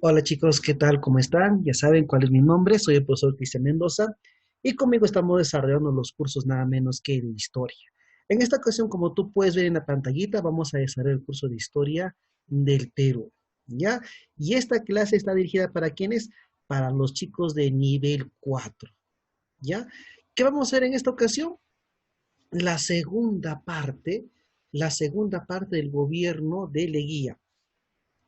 Hola chicos, ¿qué tal? ¿Cómo están? Ya saben cuál es mi nombre, soy el profesor Cristian Mendoza y conmigo estamos desarrollando los cursos nada menos que de historia. En esta ocasión, como tú puedes ver en la pantallita, vamos a desarrollar el curso de historia del Perú, ¿ya? Y esta clase está dirigida para ¿quiénes? Para los chicos de nivel 4, ¿ya? ¿Qué vamos a hacer en esta ocasión? La segunda parte, la segunda parte del gobierno de Leguía,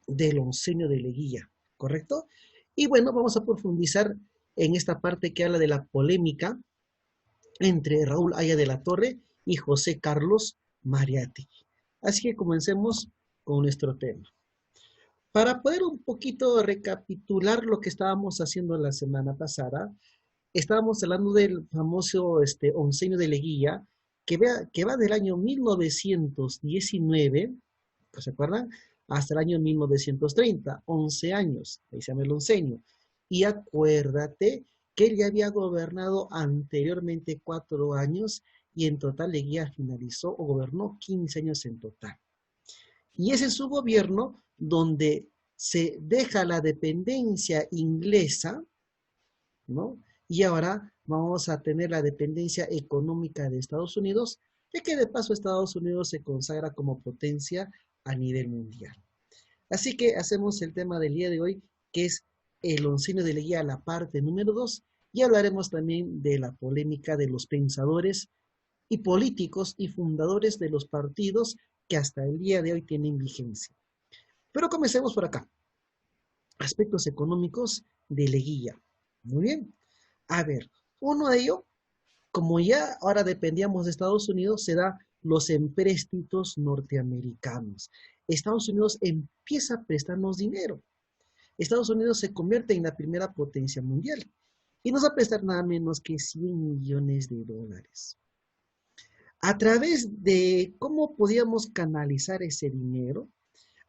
del oncenio de Leguía, ¿correcto? Y bueno, vamos a profundizar en esta parte que habla de la polémica entre Raúl Haya de la Torre y José Carlos Mariátegui. Así que comencemos con nuestro tema. Para poder un poquito recapitular lo que estábamos haciendo la semana pasada, estábamos hablando del famoso oncenio de Leguía, que va del año 1919, ¿se acuerdan? Hasta el año 1930, 11 años, ahí se llama el oncenio. Y acuérdate que él ya había gobernado anteriormente 4 años y en total Leguía finalizó o gobernó 15 años en total. Y ese es su gobierno donde se deja la dependencia inglesa, ¿no? Y ahora vamos a tener la dependencia económica de Estados Unidos, ya que de paso Estados Unidos se consagra como potencia a nivel mundial. Así que hacemos el tema del día de hoy, que es el oncenio de Leguía, la parte número 2, y hablaremos también de la polémica de los pensadores y políticos y fundadores de los partidos que hasta el día de hoy tienen vigencia. Pero comencemos por acá. Aspectos económicos de Leguía. Muy bien. A ver, uno de ellos, como ya ahora dependíamos de Estados Unidos, se da los empréstitos norteamericanos. Estados Unidos empieza a prestarnos dinero. Estados Unidos se convierte en la primera potencia mundial y nos va a prestar nada menos que 100 millones de dólares. A través de cómo podíamos canalizar ese dinero,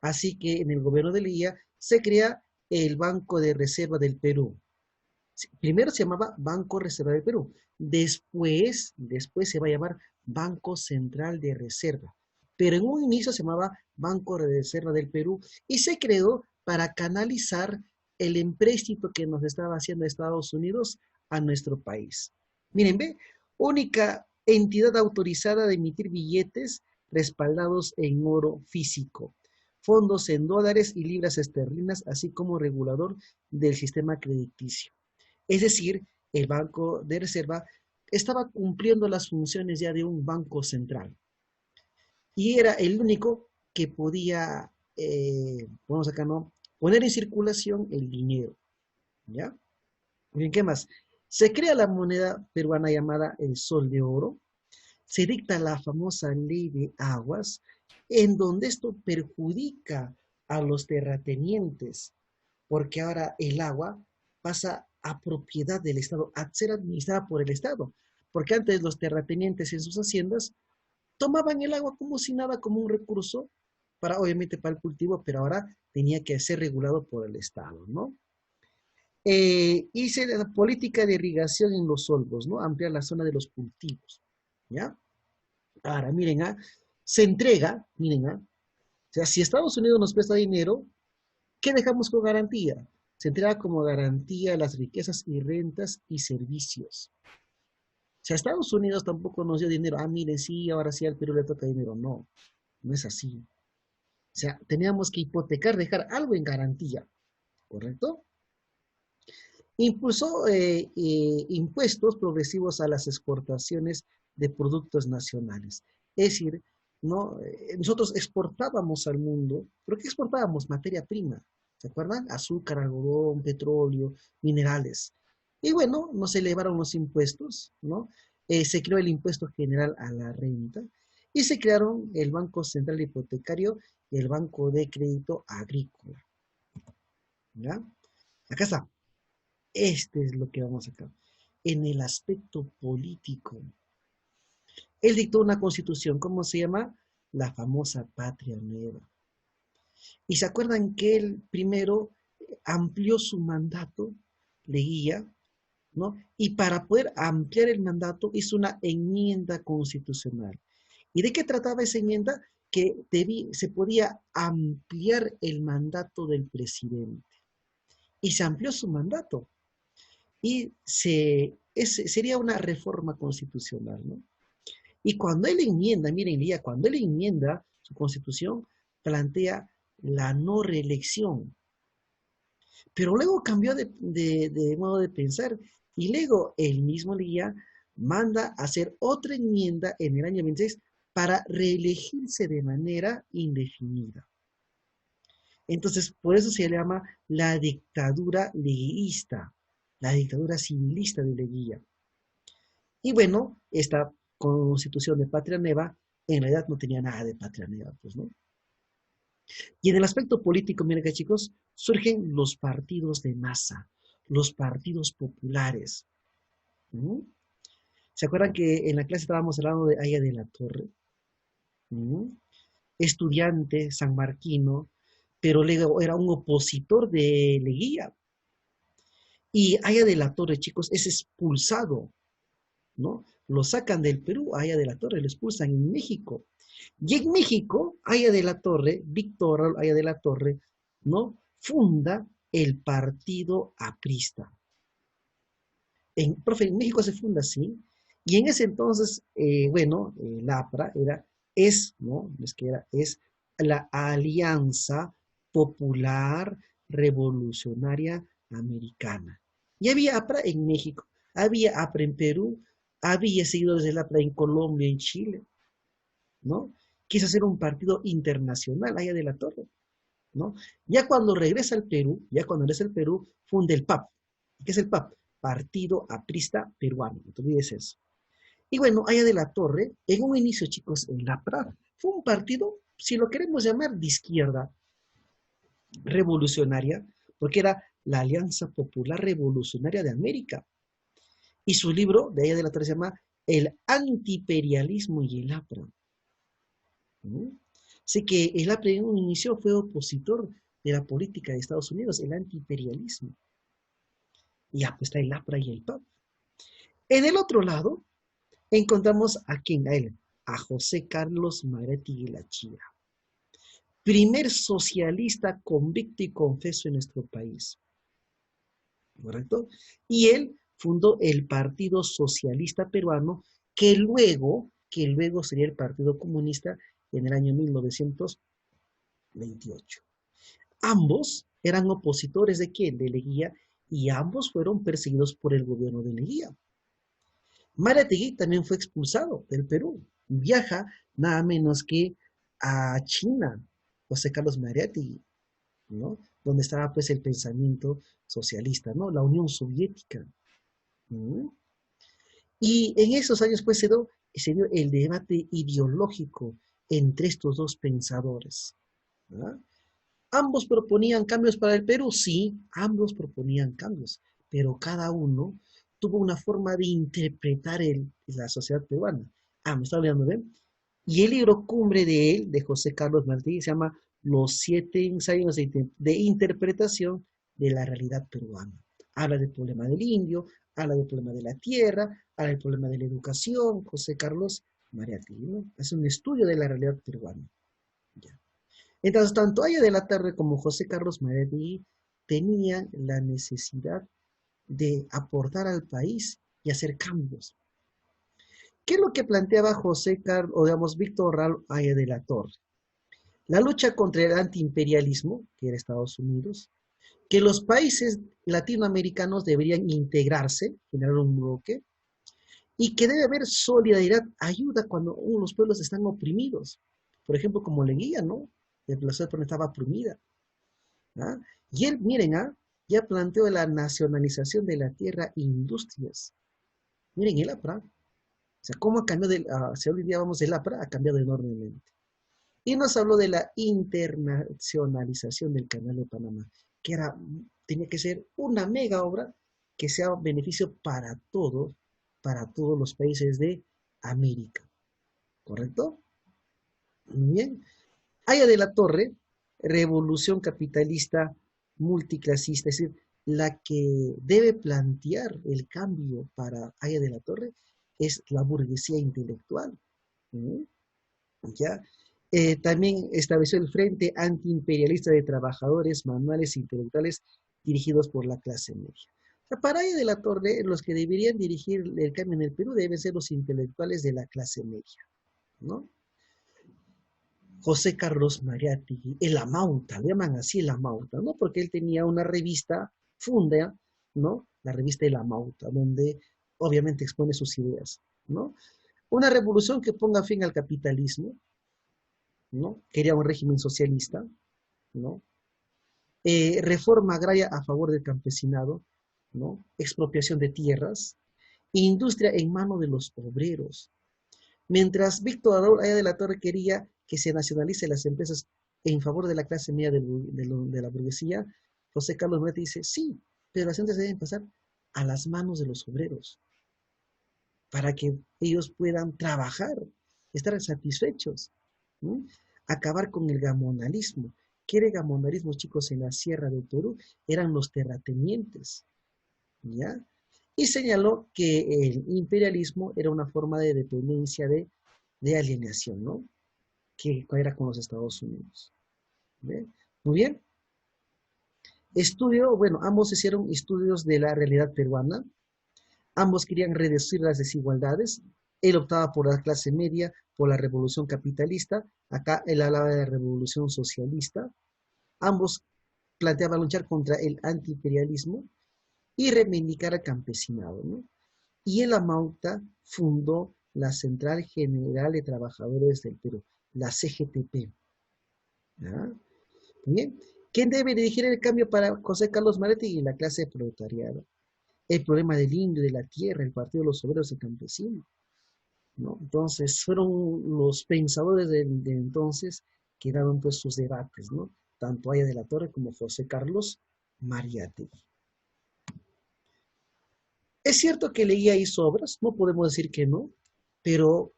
así que en el gobierno de Leguía se crea el Banco de Reserva del Perú. Primero se llamaba Banco Reserva del Perú, después se va a llamar Banco Central de Reserva, pero en un inicio se llamaba Banco de Reserva del Perú y se creó para canalizar el empréstito que nos estaba haciendo Estados Unidos a nuestro país. Miren, ve, única entidad autorizada de emitir billetes respaldados en oro físico, fondos en dólares y libras esterlinas, así como regulador del sistema crediticio. Es decir, el Banco de Reserva estaba cumpliendo las funciones ya de un banco central y era el único que podía, vamos acá, ¿no? Poner en circulación el dinero, ¿ya? Bien, ¿qué más? Se crea la moneda peruana llamada el Sol de Oro, se dicta la famosa ley de aguas, en donde esto perjudica a los terratenientes, porque ahora el agua pasa a propiedad del Estado, a ser administrada por el Estado, porque antes los terratenientes en sus haciendas tomaban el agua como si nada, como un recurso para, obviamente, para el cultivo, pero ahora tenía que ser regulado por el Estado, ¿no? Hice la política de irrigación en los olvos, ¿no? Ampliar la zona de los cultivos, ¿ya? Ahora, miren, se entrega, miren, o sea, si Estados Unidos nos presta dinero, ¿qué dejamos con garantía? Se entrega como garantía las riquezas y rentas y servicios. O sea, Estados Unidos tampoco nos dio dinero. Ah, miren, sí, ahora sí al Perú le toca dinero. No, no es así. O sea, teníamos que hipotecar, dejar algo en garantía, ¿correcto? Impulsó impuestos progresivos a las exportaciones de productos nacionales. Es decir, ¿no? Nosotros exportábamos al mundo, ¿pero qué exportábamos? Materia prima, ¿se acuerdan? Azúcar, algodón, petróleo, minerales. Y bueno, nos elevaron los impuestos, ¿no? Se creó el impuesto general a la renta y se crearon el Banco Central Hipotecario y el Banco de Crédito Agrícola, ¿ya? Acá está. Este es lo que vamos acá. En el aspecto político, él dictó una constitución, ¿cómo se llama? La famosa Patria Nueva. Y se acuerdan que él primero amplió su mandato, Leguía, ¿no? Y para poder ampliar el mandato hizo una enmienda constitucional. ¿Y de qué trataba esa enmienda? Que se podía ampliar el mandato del presidente. y se amplió su mandato. Y sería una reforma constitucional, ¿no? Y cuando él enmienda, miren, Lía, cuando él enmienda su constitución, plantea la no reelección. Pero luego cambió de modo de pensar y luego el mismo Lía manda a hacer otra enmienda en el año 26 para reelegirse de manera indefinida. Entonces, por eso se llama la dictadura leguista, la dictadura civilista de Leguía. Y bueno, esta constitución de Patria Nueva en realidad no tenía nada de Patria Nueva, pues, ¿no? Y en el aspecto político, miren que chicos, surgen los partidos de masa, los partidos populares. ¿Mm? ¿Se acuerdan que en la clase estábamos hablando de Aya de la Torre? ¿Mm? Estudiante sanmarquino, pero luego era un opositor de Leguía. Y Aya de la Torre, chicos, es expulsado, ¿no? Lo sacan del Perú, Aya de la Torre, lo expulsan en México. Y en México, Aya de la Torre, Víctor Aya de la Torre, ¿no? Funda el partido aprista. Profe, en México se funda así, y en ese entonces, bueno, el APRA ¿no? Es que era, es la Alianza Popular Revolucionaria Americana. Y había APRA en México, había APRA en Perú, había seguidores del APRA en Colombia y Chile, ¿no? Quiso hacer un partido internacional allá de la Torre, ¿no? Ya cuando regresa al Perú, funda el PAP. ¿Qué es el PAP? Partido Aprista Peruano, no te olvides eso. Y bueno, allá de la Torre, en un inicio, chicos, en la PRA, fue un partido, si lo queremos llamar, de izquierda revolucionaria, porque era la Alianza Popular Revolucionaria de América. Y su libro, de allá de la Torre, se llama El Antiimperialismo y el APRA. ¿Mm? Así que el APRA en un inicio fue opositor de la política de Estados Unidos, el antiimperialismo. Y ya, pues está el APRA y el PAP. En el otro lado, encontramos a quién, a él, a José Carlos Maretti Lachira, primer socialista convicto y confeso en nuestro país, ¿correcto? Y él fundó el Partido Socialista Peruano, que luego sería el Partido Comunista en el año 1928. Ambos eran opositores de quién, de Leguía, y ambos fueron perseguidos por el gobierno de Leguía. Mariátegui también fue expulsado del Perú. Viaja nada menos que a China, José Carlos Mariátegui, ¿no? Donde estaba pues el pensamiento socialista, ¿no? La Unión Soviética. ¿No? Y en esos años pues se dio el debate ideológico entre estos dos pensadores. ¿No? ¿Ambos proponían cambios para el Perú? Sí, ambos proponían cambios, pero cada uno tuvo una forma de interpretar la sociedad peruana. Me está olvidando de él. Y el libro cumbre de él, de José Carlos Martí, se llama Los 7 ensayos de interpretación de la realidad peruana. Habla del problema del indio, habla del problema de la tierra, habla del problema de la educación, José Carlos Mariátegui, ¿no? Es un estudio de la realidad peruana. Ya. Entonces, tanto Aya de la Torre como José Carlos Mariátegui tenían la necesidad de aportar al país y hacer cambios. ¿Qué es lo que planteaba José Carlos, o digamos, Víctor Raúl Aya de la Torre? La lucha contra el antiimperialismo, que era Estados Unidos, que los países latinoamericanos deberían integrarse, generar un bloque, y que debe haber solidaridad, ayuda cuando los pueblos están oprimidos. Por ejemplo, como Leguía, ¿no? La sociedad estaba oprimida. ¿Ah? Y él, miren, ya planteó la nacionalización de la tierra e industrias. Miren, el APRA, o sea, cómo ha cambiado, si hoy día vamos, el APRA ha cambiado enormemente. Y nos habló de la internacionalización del Canal de Panamá, que tenía que ser una mega obra que sea un beneficio para todos los países de América. ¿Correcto? Muy bien. Aya de la Torre, revolución capitalista multiclasista, es decir, la que debe plantear el cambio para Aya de la Torre es la burguesía intelectual. ¿Mm? ¿Ya? También estableció el Frente Antiimperialista de Trabajadores Manuales e Intelectuales dirigidos por la clase media. O sea, para Aya de la Torre, los que deberían dirigir el cambio en el Perú deben ser los intelectuales de la clase media, ¿no? José Carlos Mariátegui, el Amauta, le llaman así el Amauta, ¿no? Porque él tenía una revista, funda, ¿no? La revista El Amauta, donde obviamente expone sus ideas, ¿no? Una revolución que ponga fin al capitalismo, ¿no? Quería un régimen socialista, ¿no? Reforma agraria a favor del campesinado, ¿no? Expropiación de tierras, industria en mano de los obreros. Mientras Víctor Adolfo Aya de la Torre quería que se nacionalicen las empresas en favor de la clase media de la burguesía, José Carlos Murati dice, sí, pero las empresas deben pasar a las manos de los obreros para que ellos puedan trabajar, estar satisfechos, ¿no? Acabar con el gamonalismo. ¿Qué era el gamonalismo, chicos, en la Sierra del Perú? Eran los terratenientes, ¿ya? Y señaló que el imperialismo era una forma de dependencia de alienación, ¿no? Que era con los Estados Unidos. ¿Ve? Muy bien. Estudio, bueno, ambos hicieron estudios de la realidad peruana. Ambos querían reducir las desigualdades. Él optaba por la clase media, por la revolución capitalista. Acá él hablaba de la revolución socialista. Ambos planteaban luchar contra el antiimperialismo y reivindicar al campesinado, ¿no? Y el Amauta fundó la Central General de Trabajadores del Perú, la CGTP. ¿Ya? Bien. ¿Quién debe dirigir el cambio para José Carlos Mariátegui? La clase proletariada. El problema del indio, de la tierra, el partido de los obreros y campesinos, ¿no? Entonces, fueron los pensadores de entonces que daban pues sus debates, ¿no? Tanto Aya de la Torre como José Carlos Mariátegui. Es cierto que Leguía hizo obras, no podemos decir que no, pero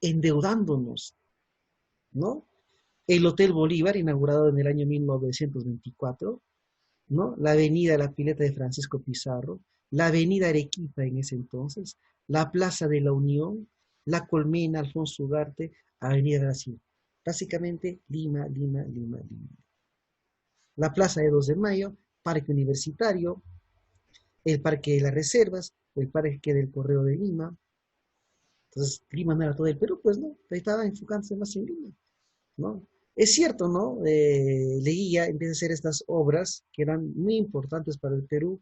endeudándonos, ¿no? El Hotel Bolívar, inaugurado en el año 1924, ¿no? La avenida La Pileta de Francisco Pizarro, la avenida Arequipa en ese entonces, la Plaza de la Unión, la Colmena, Alfonso Ugarte, Avenida Brasil. Básicamente Lima, Lima, Lima, Lima. La Plaza de 2 de Mayo, Parque Universitario, el Parque de las Reservas, el Parque del Correo de Lima. Entonces, Lima no era todo el Perú, pues no, estaba enfocándose más en Lima, ¿no? Es cierto, ¿no? Leguía empieza a hacer estas obras que eran muy importantes para el Perú,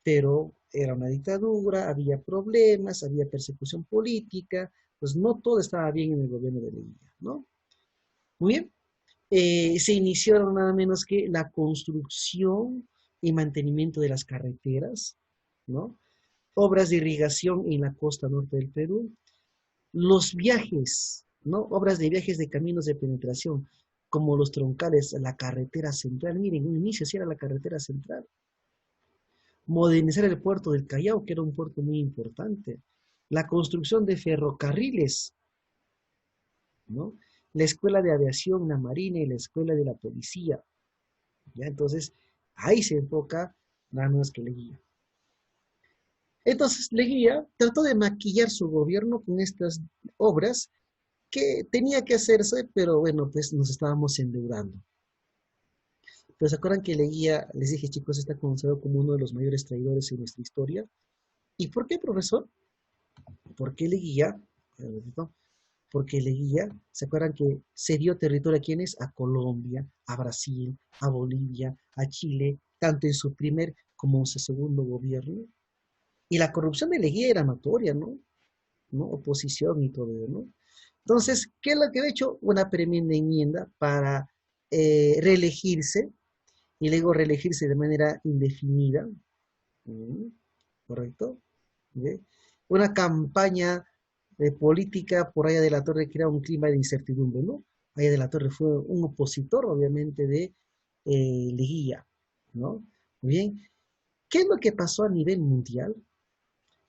pero era una dictadura, había problemas, había persecución política, pues no todo estaba bien en el gobierno de Leguía, ¿no? Muy bien. Se inició nada menos que la construcción y mantenimiento de las carreteras, ¿no? Obras de irrigación en la costa norte del Perú, los viajes, ¿no? Obras de viajes de caminos de penetración, como los troncales, la carretera central. Miren, un inicio sí era la carretera central. Modernizar el puerto del Callao, que era un puerto muy importante. La construcción de ferrocarriles, ¿no? La escuela de aviación, la marina y la escuela de la policía. ¿Ya? Entonces, ahí se enfoca nada más que Leguía. Entonces, Leguía trató de maquillar su gobierno con estas obras que tenía que hacerse, pero bueno, pues nos estábamos endeudando. Pero ¿se acuerdan que Leguía, les dije chicos, está considerado como uno de los mayores traidores en nuestra historia? ¿Y por qué, profesor? Porque Leguía, porque Leguía, ¿se acuerdan que se dio territorio a quiénes? A Colombia, a Brasil, a Bolivia, a Chile, tanto en su primer como en su segundo gobierno? Y la corrupción de Leguía era notoria, ¿no? ¿No? Oposición y todo eso, ¿no? Entonces, ¿qué es lo que ha hecho? Una tremenda enmienda para reelegirse y luego reelegirse de manera indefinida, ¿correcto? ¿Ve? Una campaña de política por Aya de la Torre crea un clima de incertidumbre, ¿no? Aya de la Torre fue un opositor, obviamente, de Leguía, ¿no? Muy bien. ¿Qué es lo que pasó a nivel mundial?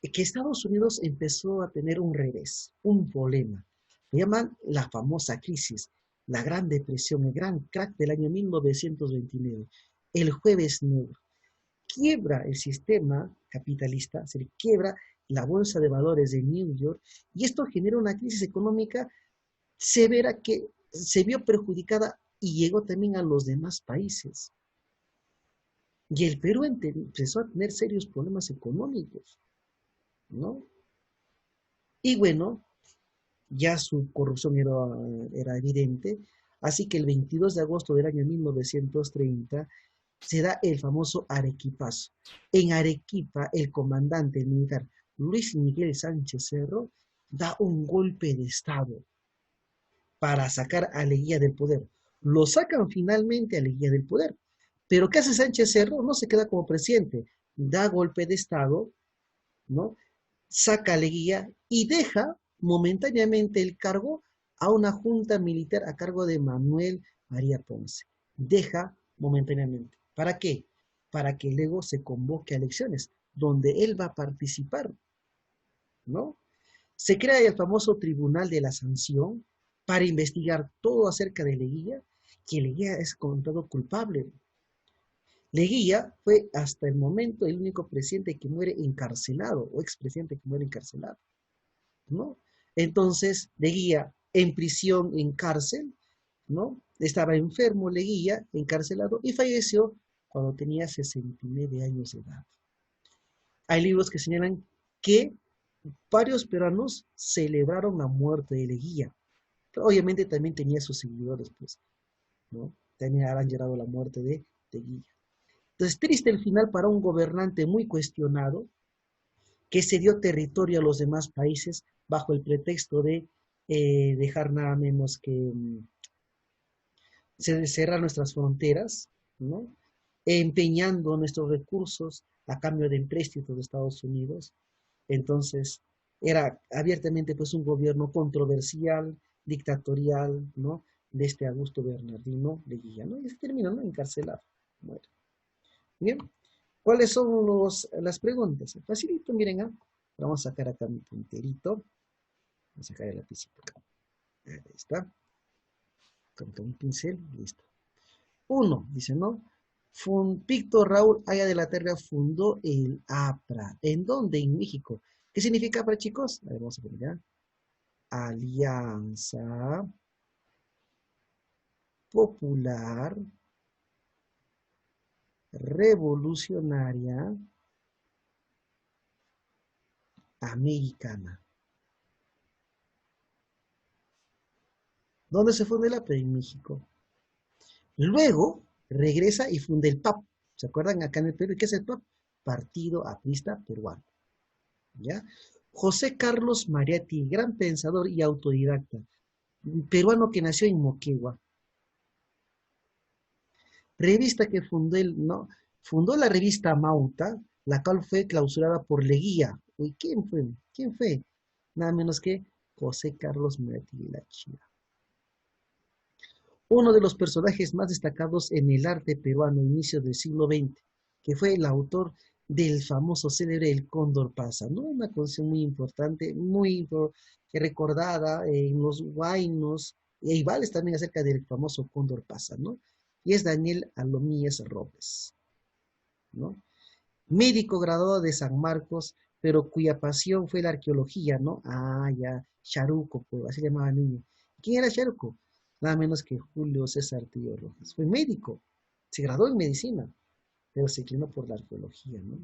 Que Estados Unidos empezó a tener un revés, un problema. Le llaman la famosa crisis, la Gran Depresión, el gran crack del año 1929, el Jueves Negro. Quiebra el sistema capitalista, se le quiebra la bolsa de valores de New York y esto genera una crisis económica severa que se vio perjudicada y llegó también a los demás países. Y el Perú empezó a tener serios problemas económicos, ¿no? Y bueno, ya su corrupción era evidente, así que el 22 de agosto del año 1930 se da el famoso Arequipazo. En Arequipa, el comandante militar Luis Miguel Sánchez Cerro da un golpe de Estado para sacar a Leguía del poder. Lo sacan finalmente a Leguía del poder. Pero ¿qué hace Sánchez Cerro? No se queda como presidente, da golpe de Estado, ¿no? Saca a Leguía y deja momentáneamente el cargo a una junta militar a cargo de Manuel María Ponce. Deja momentáneamente. ¿Para qué? Para que luego se convoque a elecciones, donde él va a participar, ¿no? Se crea el famoso Tribunal de la Sanción para investigar todo acerca de Leguía, que Leguía es encontrado culpable. Leguía fue hasta el momento el único presidente que muere encarcelado, o expresidente que muere encarcelado, ¿no? Entonces, Leguía en prisión, en cárcel, ¿no? Estaba enfermo Leguía, encarcelado, y falleció cuando tenía 69 años de edad. Hay libros que señalan que varios peruanos celebraron la muerte de Leguía. Pero obviamente también tenía sus seguidores, pues, ¿no? También habrán llorado la muerte de Leguía. Entonces, triste el final para un gobernante muy cuestionado que se dio territorio a los demás países bajo el pretexto de dejar nada menos que cerrar nuestras fronteras, ¿no? Empeñando nuestros recursos a cambio de empréstitos de Estados Unidos. Entonces, era abiertamente pues un gobierno controversial, dictatorial, ¿no? De este Augusto Bernardino Leguía, ¿no? Y se terminó, ¿no? Encarcelado. Bueno, bien, ¿cuáles son las preguntas? Facilito, miren, ¿ah? Vamos a sacar acá mi punterito. Vamos a sacar el lapicito acá. Ahí está. Con un pincel, listo. Uno, dice, ¿no? Víctor Raúl Aya de la Terra fundó el APRA. ¿En dónde? En México. ¿Qué significa APRA, chicos? A ver, vamos a poner ya. Alianza Popular Revolucionaria Americana. ¿Dónde se funda el APRA? En México. Luego regresa y funda el PAP. ¿Se acuerdan acá en el Perú? ¿Qué es el PAP? Partido Aprista Peruano. ¿Ya? José Carlos Mariatti, gran pensador y autodidacta, peruano que nació en Moquegua. Revista que fundó no, fundó la revista Mauta, la cual fue clausurada por Leguía. ¿Y quién fue? ¿Quién fue? Nada menos que José Carlos Mariatti de la China. Uno de los personajes más destacados en el arte peruano a inicios del siglo XX, que fue el autor del famoso célebre El Cóndor Pasa, ¿no? Una canción muy importante, muy recordada en los huaynos, y hay vales también acerca del famoso Cóndor Pasa, ¿no? Y es Daniel Alomíes Rópez, ¿no? Médico graduado de San Marcos, pero cuya pasión fue la arqueología, ¿no? Ah, ya, Charuco, pues, así le llamaba niño. ¿Quién era Charuco? Nada menos que Julio César Tío Rojas. Fue médico, se graduó en medicina, pero se inclinó por la arqueología, ¿no?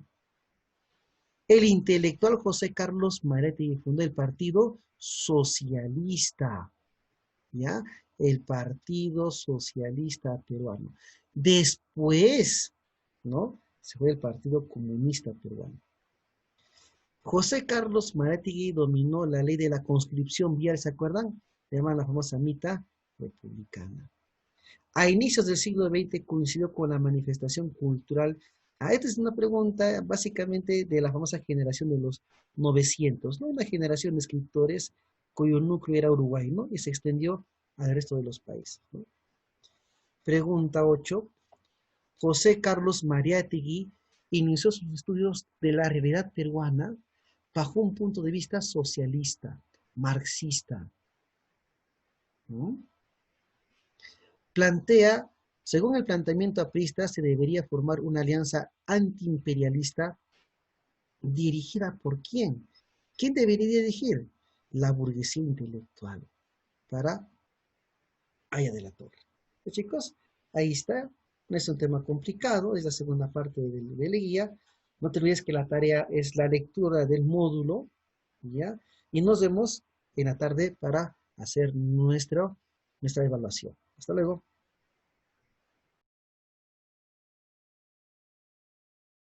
El intelectual José Carlos Mariatti fundó el Partido Socialista, ¿ya? El Partido Socialista Peruano. Después, ¿no? Se fue el Partido Comunista Peruano. José Carlos Mariátegui dominó la ley de la conscripción vial, ¿se acuerdan? Se llama la famosa mita republicana. A inicios del siglo XX coincidió con la manifestación cultural. Esta es una pregunta básicamente de la famosa generación de los 900, ¿no? Una generación de escritores cuyo núcleo era Uruguay, ¿no? Y se extendió al resto de los países, ¿no? Pregunta 8. José Carlos Mariátegui inició sus estudios de la realidad peruana bajo un punto de vista socialista, marxista, ¿no? Plantea, según el planteamiento aprista, se debería formar una alianza antiimperialista dirigida por quién. ¿Quién debería dirigir? La burguesía intelectual para Aya de la Torre. Pues, chicos, ahí está. No es un tema complicado, es la segunda parte de la guía. No te olvides que la tarea es la lectura del módulo, ¿ya? Y nos vemos en la tarde para hacer nuestra evaluación. Hasta luego.